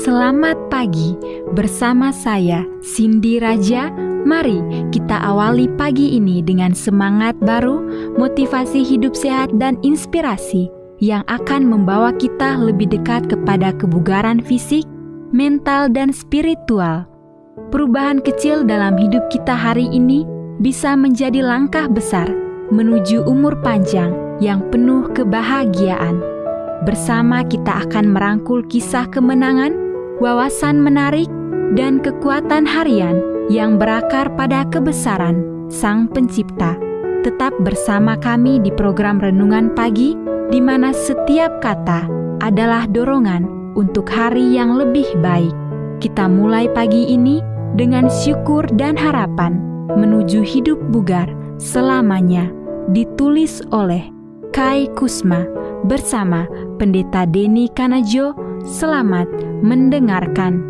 Selamat pagi bersama saya Cindy Raja. Mari kita awali pagi ini dengan semangat baru, motivasi hidup sehat dan inspirasi yang akan membawa kita lebih dekat kepada kebugaran fisik, mental dan spiritual. Perubahan kecil dalam hidup kita hari ini bisa menjadi langkah besar menuju umur panjang yang penuh kebahagiaan. Bersama kita akan merangkul kisah kemenangan, wawasan menarik, dan kekuatan harian yang berakar pada kebesaran Sang Pencipta. Tetap bersama kami di program Renungan Pagi, di mana setiap kata adalah dorongan untuk hari yang lebih baik. Kita mulai pagi ini dengan syukur dan harapan menuju hidup bugar selamanya. Ditulis oleh Kai Kusma bersama Pendeta Denny Kanajo. Selamat mendengarkan.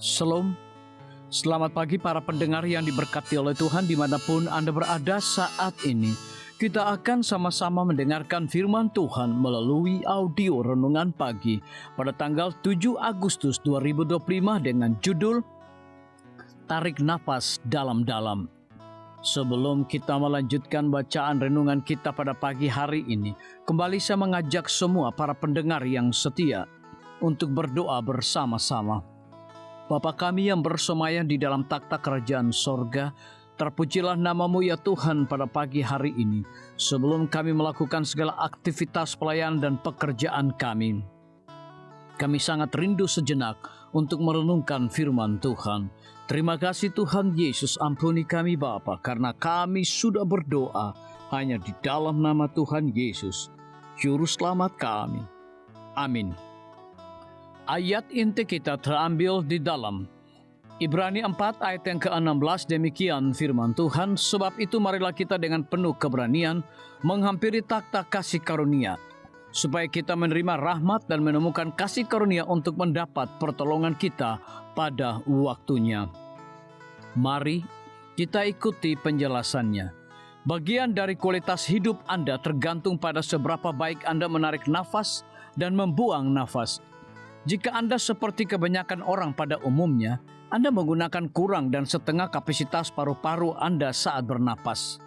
Shalom, selamat pagi para pendengar yang diberkati oleh Tuhan dimanapun Anda berada saat ini. Kita akan sama-sama mendengarkan firman Tuhan melalui audio Renungan Pagi pada tanggal 7 Agustus 2025 dengan judul Tarik Nafas Dalam-Dalam. Sebelum kita melanjutkan bacaan renungan kita pada pagi hari ini, kembali saya mengajak semua para pendengar yang setia untuk berdoa bersama-sama. Bapa kami yang bersemayam di dalam takhta kerajaan sorga, terpujilah nama-Mu ya Tuhan pada pagi hari ini. Sebelum kami melakukan segala aktivitas pelayanan dan pekerjaan kami sangat rindu sejenak untuk merenungkan firman Tuhan. Terima kasih Tuhan Yesus, ampuni kami Bapa, karena kami sudah berdoa hanya di dalam nama Tuhan Yesus, Juru Selamat kami. Amin. Ayat inti kita terambil di dalam Ibrani 4 ayat yang ke-16, demikian firman Tuhan, sebab itu marilah kita dengan penuh keberanian menghampiri takhta kasih karunia, supaya kita menerima rahmat dan menemukan kasih karunia untuk mendapat pertolongan kita pada waktunya. Mari kita ikuti penjelasannya. Bagian dari kualitas hidup Anda tergantung pada seberapa baik Anda menarik nafas dan membuang nafas. Jika Anda seperti kebanyakan orang pada umumnya, Anda menggunakan kurang dan setengah kapasitas paru-paru Anda saat bernapas.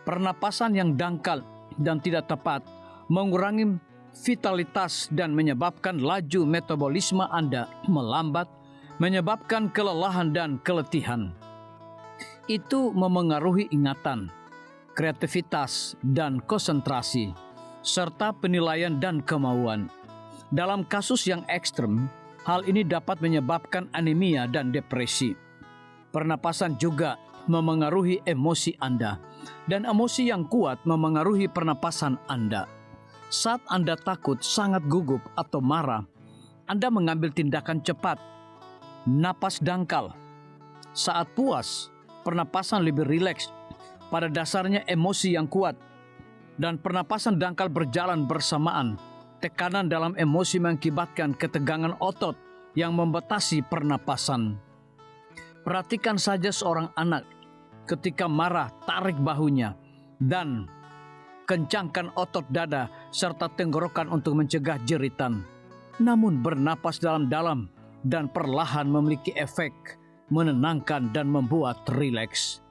Pernapasan yang dangkal dan tidak tepat mengurangi vitalitas dan menyebabkan laju metabolisme Anda melambat, menyebabkan kelelahan dan keletihan. Itu memengaruhi ingatan, kreativitas dan konsentrasi, serta penilaian dan kemauan. Dalam kasus yang ekstrem, hal ini dapat menyebabkan anemia dan depresi. Pernapasan juga memengaruhi emosi Anda, dan emosi yang kuat memengaruhi pernapasan Anda. Saat Anda takut, sangat gugup, atau marah, Anda mengambil tindakan cepat, napas dangkal. Saat puas, pernapasan lebih rileks. Pada dasarnya emosi yang kuat dan pernapasan dangkal berjalan bersamaan. Tekanan dalam emosi mengakibatkan ketegangan otot yang membatasi pernapasan. Perhatikan saja seorang anak ketika marah, tarik bahunya dan kencangkan otot dada serta tenggorokan untuk mencegah jeritan. Namun bernapas dalam-dalam dan perlahan memiliki efek menenangkan dan membuat rileks.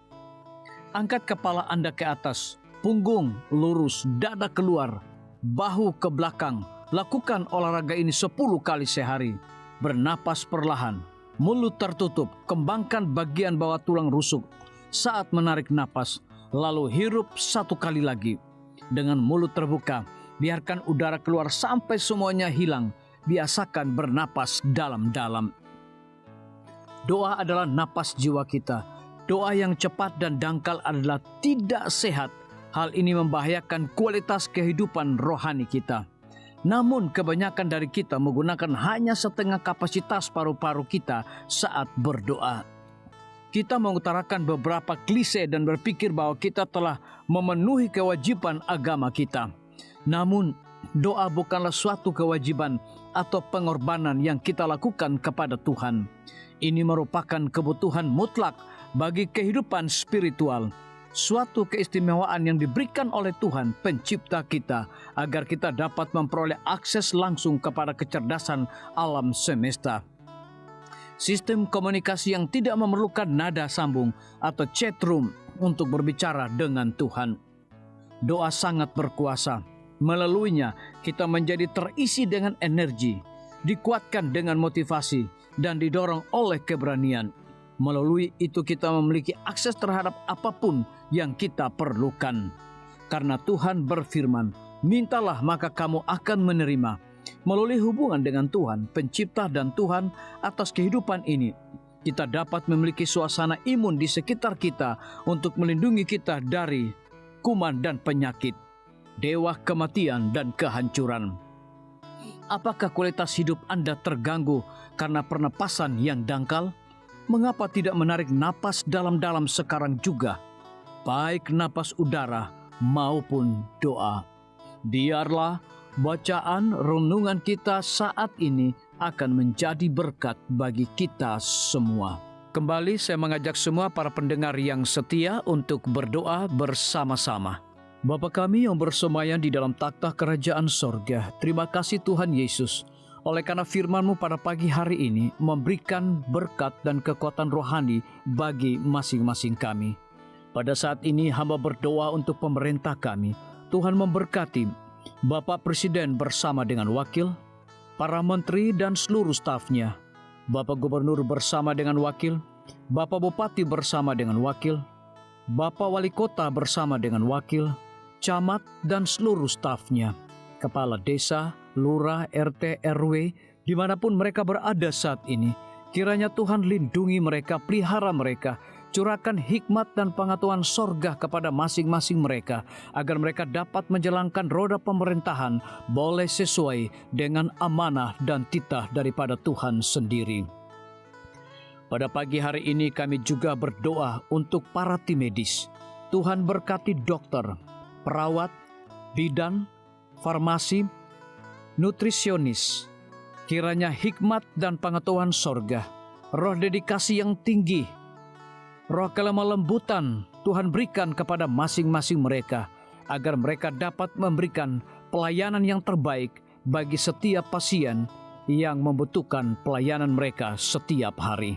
Angkat kepala Anda ke atas, punggung lurus, dada keluar, bahu ke belakang. Lakukan olahraga ini 10 kali sehari. Bernapas perlahan, mulut tertutup, kembangkan bagian bawah tulang rusuk saat menarik napas. Lalu hirup 1 kali lagi. Dengan mulut terbuka, biarkan udara keluar sampai semuanya hilang. Biasakan bernapas dalam-dalam. Doa adalah napas jiwa kita. Doa yang cepat dan dangkal adalah tidak sehat. Hal ini membahayakan kualitas kehidupan rohani kita. Namun kebanyakan dari kita menggunakan hanya setengah kapasitas paru-paru kita saat berdoa. Kita mengutarakan beberapa klise dan berpikir bahwa kita telah memenuhi kewajiban agama kita. Namun, doa bukanlah suatu kewajiban atau pengorbanan yang kita lakukan kepada Tuhan. Ini merupakan kebutuhan mutlak bagi kehidupan spiritual. suatu keistimewaan yang diberikan oleh Tuhan pencipta kita, agar kita dapat memperoleh akses langsung kepada kecerdasan alam semesta. Sistem komunikasi yang tidak memerlukan nada sambung atau chat room untuk berbicara dengan Tuhan. Doa sangat berkuasa. Melaluinya kita menjadi terisi dengan energi, dikuatkan dengan motivasi, dan didorong oleh keberanian. Melalui itu kita memiliki akses terhadap apapun yang kita perlukan. Karena Tuhan berfirman, mintalah maka kamu akan menerima. Melalui hubungan dengan Tuhan, pencipta dan Tuhan atas kehidupan ini, kita dapat memiliki suasana imun di sekitar kita untuk melindungi kita dari kuman dan penyakit, dewa kematian dan kehancuran. Apakah kualitas hidup Anda terganggu karena pernapasan yang dangkal? Mengapa tidak menarik napas dalam-dalam sekarang juga, baik napas udara maupun doa? Biarlah bacaan renungan kita saat ini akan menjadi berkat bagi kita semua. Kembali saya mengajak semua para pendengar yang setia untuk berdoa bersama-sama. Bapa kami yang bersemayam di dalam takhta kerajaan sorga, terima kasih Tuhan Yesus, oleh karena firman-Mu pada pagi hari ini memberikan berkat dan kekuatan rohani bagi masing-masing kami. Pada saat ini hamba berdoa untuk pemerintah kami. Tuhan memberkati Bapak Presiden bersama dengan wakil, para menteri dan seluruh stafnya, Bapak Gubernur bersama dengan wakil, Bapak Bupati bersama dengan wakil, Bapak Wali Kota bersama dengan wakil, camat dan seluruh stafnya, kepala desa, lurah, RT, RW, dimanapun mereka berada saat ini. Kiranya Tuhan lindungi mereka, pelihara mereka, curahkan hikmat dan pengetahuan sorga kepada masing-masing mereka, agar mereka dapat menjalankan roda pemerintahan boleh sesuai dengan amanah dan titah daripada Tuhan sendiri. Pada pagi hari ini kami juga berdoa untuk para tim medis. Tuhan berkati dokter, perawat, bidan, farmasi, nutrisionis. Kiranya hikmat dan pengetahuan sorga, roh dedikasi yang tinggi, roh kelemah lembutan Tuhan berikan kepada masing-masing mereka, agar mereka dapat memberikan pelayanan yang terbaik bagi setiap pasien yang membutuhkan pelayanan mereka setiap hari.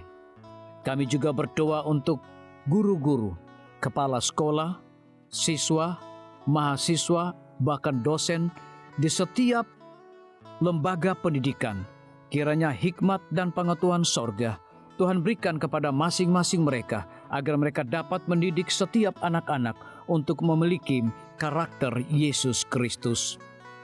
Kami juga berdoa untuk guru-guru, kepala sekolah, siswa, mahasiswa, bahkan dosen di setiap lembaga pendidikan. Kiranya hikmat dan pengetahuan sorga Tuhan berikan kepada masing-masing mereka, agar mereka dapat mendidik setiap anak-anak untuk memiliki karakter Yesus Kristus.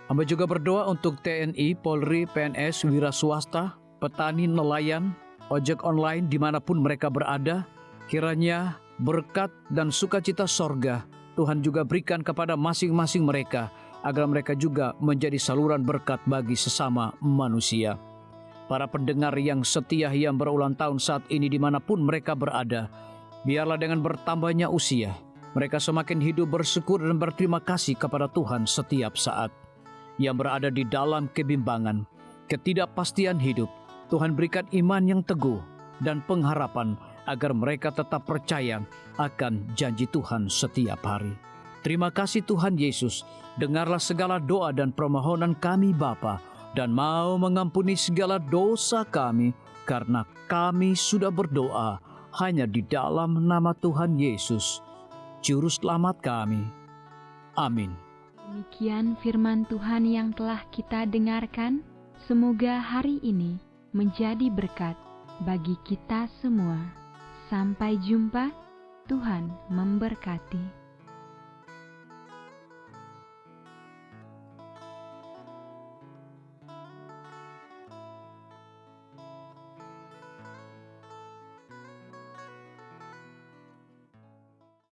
Hamba juga berdoa untuk TNI, Polri, PNS, wira swasta, petani, nelayan, ojek online dimanapun mereka berada. Kiranya berkat dan sukacita sorga Tuhan juga berikan kepada masing-masing mereka, agar mereka juga menjadi saluran berkat bagi sesama manusia. Para pendengar yang setia yang berulang tahun saat ini dimanapun mereka berada, biarlah dengan bertambahnya usia, mereka semakin hidup bersyukur dan berterima kasih kepada Tuhan setiap saat. Yang berada di dalam kebimbangan, ketidakpastian hidup, Tuhan berikan iman yang teguh dan pengharapan, agar mereka tetap percaya akan janji Tuhan setiap hari. Terima kasih Tuhan Yesus, dengarlah segala doa dan permohonan kami Bapa, dan mau mengampuni segala dosa kami, karena kami sudah berdoa hanya di dalam nama Tuhan Yesus, Juru Selamat kami. Amin. Demikian firman Tuhan yang telah kita dengarkan. Semoga hari ini menjadi berkat bagi kita semua. Sampai jumpa, Tuhan memberkati.